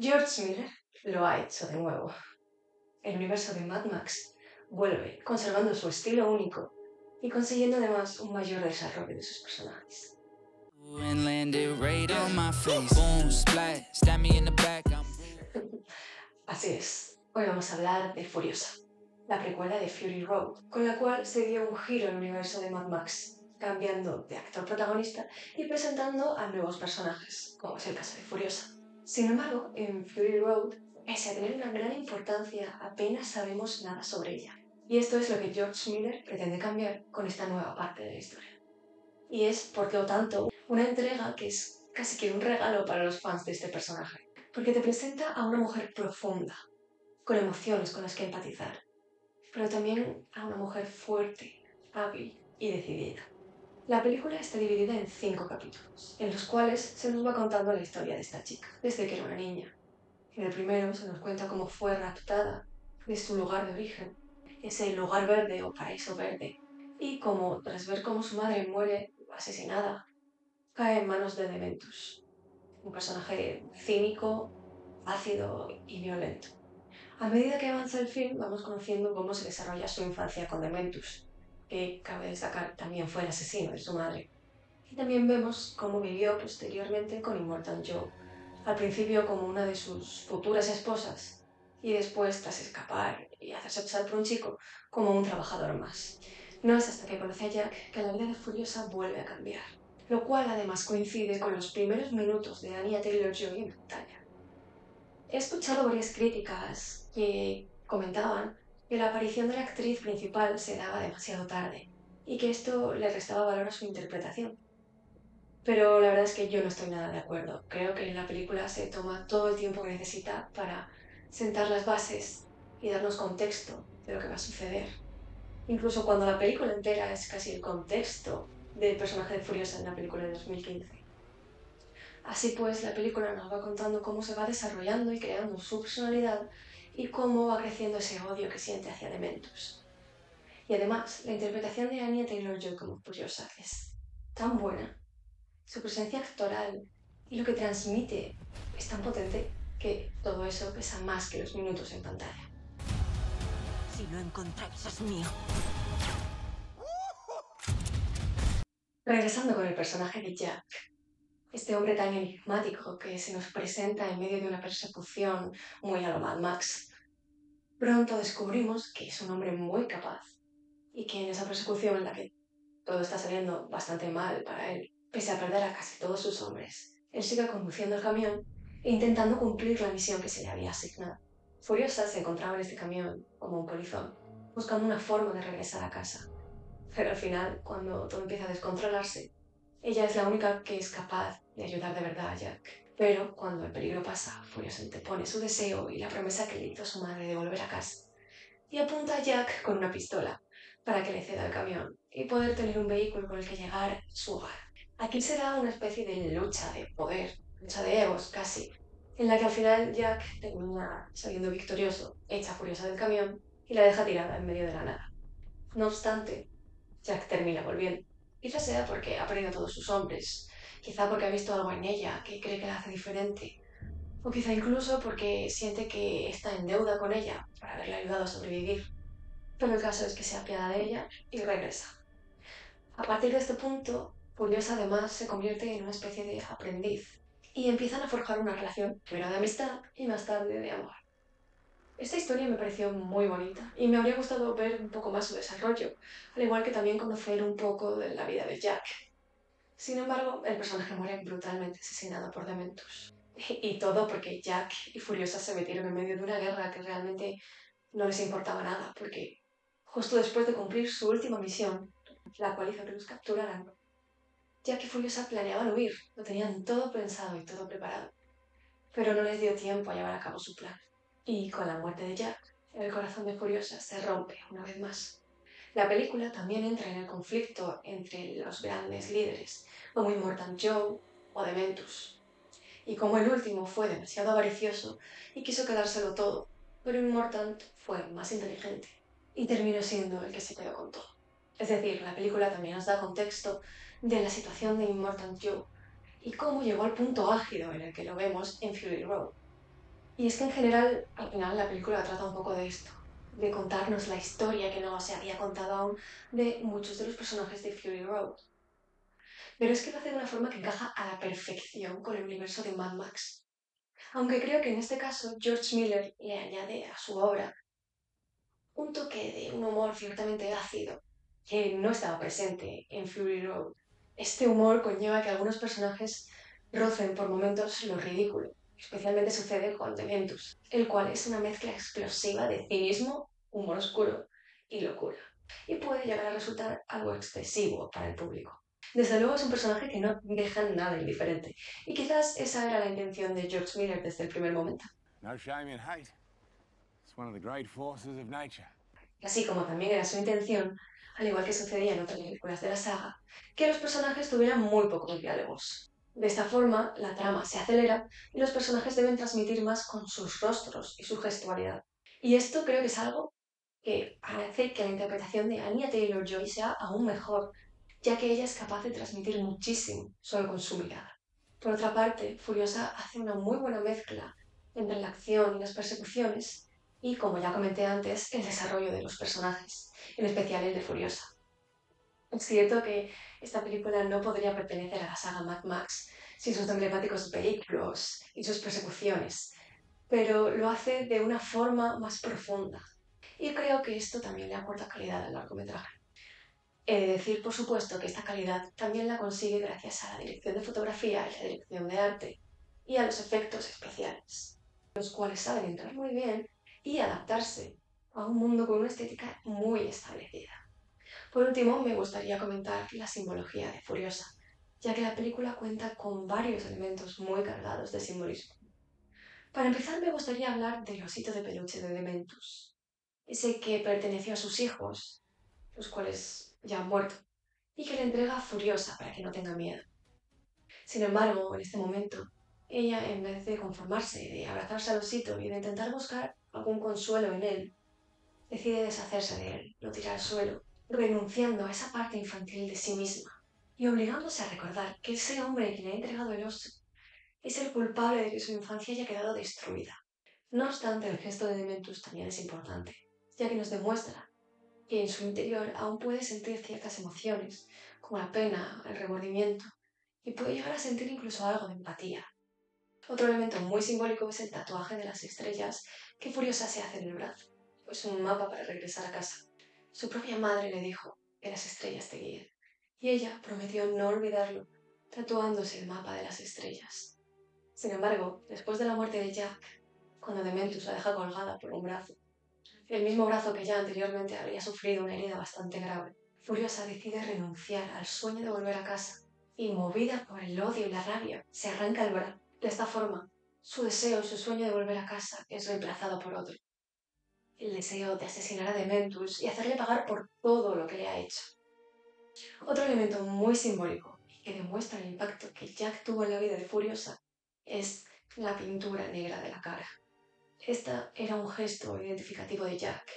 George Miller lo ha hecho de nuevo. El universo de Mad Max vuelve, conservando su estilo único y consiguiendo además un mayor desarrollo de sus personajes. Así es, hoy vamos a hablar de Furiosa, la precuela de Fury Road, con la cual se dio un giro al universo de Mad Max, cambiando de actor protagonista y presentando a nuevos personajes, como es el caso de Furiosa. Sin embargo, en Fury Road, pese a tener una gran importancia, apenas sabemos nada sobre ella. Y esto es lo que George Miller pretende cambiar con esta nueva parte de la historia. Y es, por lo tanto, una entrega que es casi que un regalo para los fans de este personaje, porque te presenta a una mujer profunda, con emociones con las que empatizar, pero también a una mujer fuerte, hábil y decidida. La película está dividida en 5 capítulos, en los cuales se nos va contando la historia de esta chica, desde que era una niña. En el primero se nos cuenta cómo fue raptada de su lugar de origen, ese lugar verde o paraíso verde, y cómo, tras ver cómo su madre muere asesinada, cae en manos de Dementus, un personaje cínico, ácido y violento. A medida que avanza el film, vamos conociendo cómo se desarrolla su infancia con Dementus, que cabe destacar también fue el asesino de su madre. Y también vemos cómo vivió posteriormente con Immortan Joe, al principio como una de sus futuras esposas, y después, tras escapar y hacerse pasar por un chico, como un trabajador más. No es hasta que conoce a Jack que la vida de Furiosa vuelve a cambiar, lo cual además coincide con los primeros minutos de Anya Taylor-Joy en pantalla. He escuchado varias críticas que comentaban que la aparición de la actriz principal se daba demasiado tarde y que esto le restaba valor a su interpretación. Pero la verdad es que yo no estoy nada de acuerdo. Creo que la película se toma todo el tiempo que necesita para sentar las bases y darnos contexto de lo que va a suceder. Incluso cuando la película entera es casi el contexto del personaje de Furiosa en la película de 2015. Así pues, la película nos va contando cómo se va desarrollando y creando su personalidad y cómo va creciendo ese odio que siente hacia Dementus. Y además, la interpretación de Anya Taylor-Joy como Furiosa es tan buena, su presencia actoral y lo que transmite es tan potente que todo eso pesa más que los minutos en pantalla. Si lo encontráis, es mío. Regresando con el personaje de Jack, este hombre tan enigmático que se nos presenta en medio de una persecución muy a lo Mad Max, pronto descubrimos que es un hombre muy capaz y que en esa persecución en la que todo está saliendo bastante mal para él, pese a perder a casi todos sus hombres, él sigue conduciendo el camión e intentando cumplir la misión que se le había asignado. Furiosa se encontraba en este camión como un polizón, buscando una forma de regresar a casa. Pero al final, cuando todo empieza a descontrolarse, ella es la única que es capaz de ayudar de verdad a Jack. Pero cuando el peligro pasa, Furiosa antepone su deseo y la promesa que le hizo su madre de volver a casa y apunta a Jack con una pistola para que le ceda el camión y poder tener un vehículo con el que llegar a su hogar. Aquí se da una especie de lucha de poder, lucha de egos casi, en la que al final Jack termina saliendo victorioso, echa Furiosa del camión y la deja tirada en medio de la nada. No obstante, Jack termina volviendo. Quizá sea porque ha perdido a todos sus hombres, quizá porque ha visto algo en ella que cree que la hace diferente, o quizá incluso porque siente que está en deuda con ella por haberle ayudado a sobrevivir. Pero el caso es que se apiada de ella y regresa. A partir de este punto, Furiosa además se convierte en una especie de aprendiz y empiezan a forjar una relación, primero de amistad y más tarde de amor. Esta historia me pareció muy bonita y me habría gustado ver un poco más su desarrollo, al igual que también conocer un poco de la vida de Jack. Sin embargo, el personaje muere brutalmente asesinado por Dementus. Y todo porque Jack y Furiosa se metieron en medio de una guerra que realmente no les importaba nada, porque justo después de cumplir su última misión, la cual hizo que los capturaran, Jack y Furiosa planeaban huir, lo tenían todo pensado y todo preparado, pero no les dio tiempo a llevar a cabo su plan. Y con la muerte de Jack, el corazón de Furiosa se rompe una vez más. La película también entra en el conflicto entre los grandes líderes, como Immortan Joe o Dementus, y como el último fue demasiado avaricioso y quiso quedárselo todo, pero Immortan fue más inteligente y terminó siendo el que se quedó con todo. Es decir, la película también nos da contexto de la situación de Immortan Joe y cómo llegó al punto álgido en el que lo vemos en Fury Road. Y es que en general, al final, la película trata un poco de esto, de contarnos la historia que no se había contado aún de muchos de los personajes de Fury Road. Pero es que lo hace de una forma que encaja a la perfección con el universo de Mad Max. Aunque creo que en este caso George Miller le añade a su obra un toque de un humor ciertamente ácido que no estaba presente en Fury Road. Este humor conlleva que algunos personajes rocen por momentos lo ridículo. Especialmente sucede con Dementus, el cual es una mezcla explosiva de cinismo, humor oscuro y locura. Y puede llegar a resultar algo excesivo para el público. Desde luego es un personaje que no deja nada indiferente. Y quizás esa era la intención de George Miller desde el primer momento. No shame in hate. It's one of the great forces of nature. Así como también era su intención, al igual que sucedía en otras películas de la saga, que los personajes tuvieran muy pocos diálogos. De esta forma, la trama se acelera y los personajes deben transmitir más con sus rostros y su gestualidad. Y esto creo que es algo que hace que la interpretación de Anya Taylor-Joy sea aún mejor, ya que ella es capaz de transmitir muchísimo solo con su mirada. Por otra parte, Furiosa hace una muy buena mezcla entre la acción y las persecuciones y, como ya comenté antes, el desarrollo de los personajes, en especial el de Furiosa. Es cierto que esta película no podría pertenecer a la saga Mad Max sin sus emblemáticos vehículos y sus persecuciones, pero lo hace de una forma más profunda. Y creo que esto también le aporta calidad al largometraje. He de decir, por supuesto, que esta calidad también la consigue gracias a la dirección de fotografía y la dirección de arte y a los efectos especiales, los cuales saben entrar muy bien y adaptarse a un mundo con una estética muy establecida. Por último, me gustaría comentar la simbología de Furiosa, ya que la película cuenta con varios elementos muy cargados de simbolismo. Para empezar, me gustaría hablar del osito de peluche de Dementus, ese que perteneció a sus hijos, los cuales ya han muerto, y que le entrega Furiosa para que no tenga miedo. Sin embargo, en este momento, ella, en vez de conformarse, de abrazarse al osito y de intentar buscar algún consuelo en él, decide deshacerse de él, lo tira al suelo, renunciando a esa parte infantil de sí misma y obligándose a recordar que ese hombre que le ha entregado el oso es el culpable de que su infancia haya quedado destruida. No obstante, el gesto de Dementus también es importante, ya que nos demuestra que en su interior aún puede sentir ciertas emociones, como la pena, el remordimiento, y puede llegar a sentir incluso algo de empatía. Otro elemento muy simbólico es el tatuaje de las estrellas que Furiosa se hace en el brazo, pues un mapa para regresar a casa. Su propia madre le dijo que las estrellas te guíen, y ella prometió no olvidarlo, tatuándose el mapa de las estrellas. Sin embargo, después de la muerte de Jack, cuando Dementus la deja colgada por un brazo, el mismo brazo que ya anteriormente había sufrido una herida bastante grave, Furiosa decide renunciar al sueño de volver a casa y, movida por el odio y la rabia, se arranca el brazo. De esta forma, su deseo y su sueño de volver a casa es reemplazado por otro. El deseo de asesinar a Dementus y hacerle pagar por todo lo que le ha hecho. Otro elemento muy simbólico y que demuestra el impacto que Jack tuvo en la vida de Furiosa es la pintura negra de la cara. Esta era un gesto identificativo de Jack,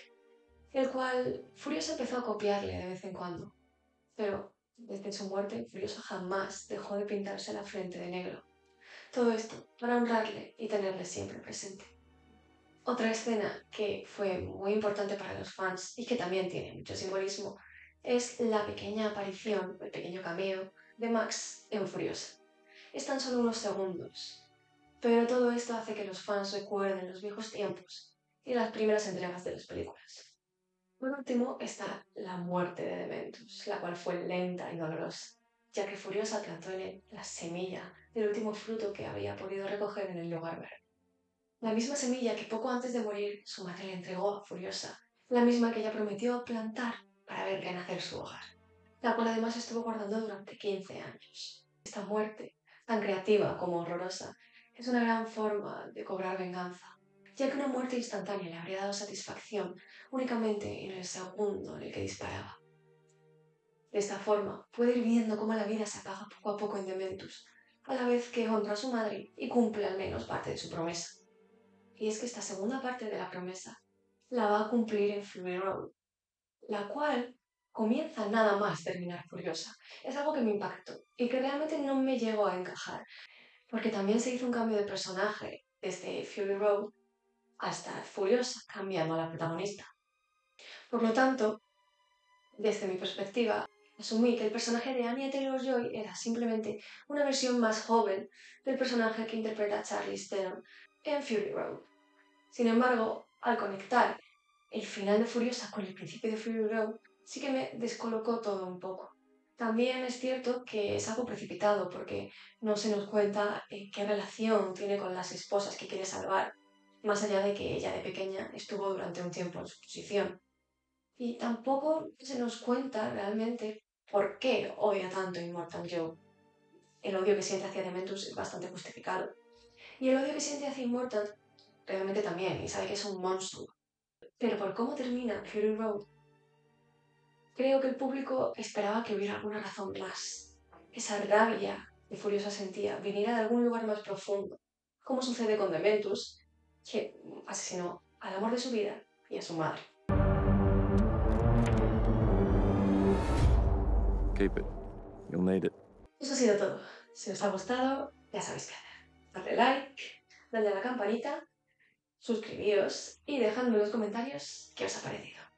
el cual Furiosa empezó a copiarle de vez en cuando, pero desde su muerte Furiosa jamás dejó de pintarse la frente de negro. Todo esto para honrarle y tenerle siempre presente. Otra escena que fue muy importante para los fans y que también tiene mucho simbolismo es la pequeña aparición, el pequeño cameo de Max en Furiosa. Es tan solo unos segundos, pero todo esto hace que los fans recuerden los viejos tiempos y las primeras entregas de las películas. Por último está la muerte de Dementus, la cual fue lenta y dolorosa, ya que Furiosa plantó en él la semilla del último fruto que había podido recoger en el lugar verde. La misma semilla que poco antes de morir su madre le entregó a Furiosa, la misma que ella prometió plantar para ver renacer su hogar, la cual además estuvo guardando durante 15 años. Esta muerte, tan creativa como horrorosa, es una gran forma de cobrar venganza, ya que una muerte instantánea le habría dado satisfacción únicamente en el segundo en el que disparaba. De esta forma, puede ir viendo cómo la vida se apaga poco a poco en Dementus, a la vez que honra a su madre y cumple al menos parte de su promesa. Y es que esta segunda parte de la promesa la va a cumplir en Fury Road, la cual comienza nada más terminar Furiosa. Es algo que me impactó y que realmente no me llegó a encajar, porque también se hizo un cambio de personaje desde Fury Road hasta Furiosa, cambiando a la protagonista. Por lo tanto, desde mi perspectiva, asumí que el personaje de Anya Taylor-Joy era simplemente una versión más joven del personaje que interpreta Charlize Theron en Fury Road. Sin embargo, al conectar el final de Furiosa con el principio de Fury Road, sí que me descolocó todo un poco. También es cierto que es algo precipitado porque no se nos cuenta qué relación tiene con las esposas que quiere salvar, más allá de que ella de pequeña estuvo durante un tiempo en su posición. Y tampoco se nos cuenta realmente por qué odia tanto a Immortal Joe. El odio que siente hacia Dementus es bastante justificado. Y el odio que siente hacia Immortal realmente también, y sabe que es un monstruo. Pero por cómo termina Fury Road, creo que el público esperaba que hubiera alguna razón más. Esa rabia que Furiosa sentía viniera de algún lugar más profundo, como sucede con Dementus, que asesinó al amor de su vida y a su madre. Keep it. You'll need it. Eso ha sido todo. Si os ha gustado, ya sabéis qué hacer. Darle like, darle a la campanita, suscribíos y dejadme en los comentarios qué os ha parecido.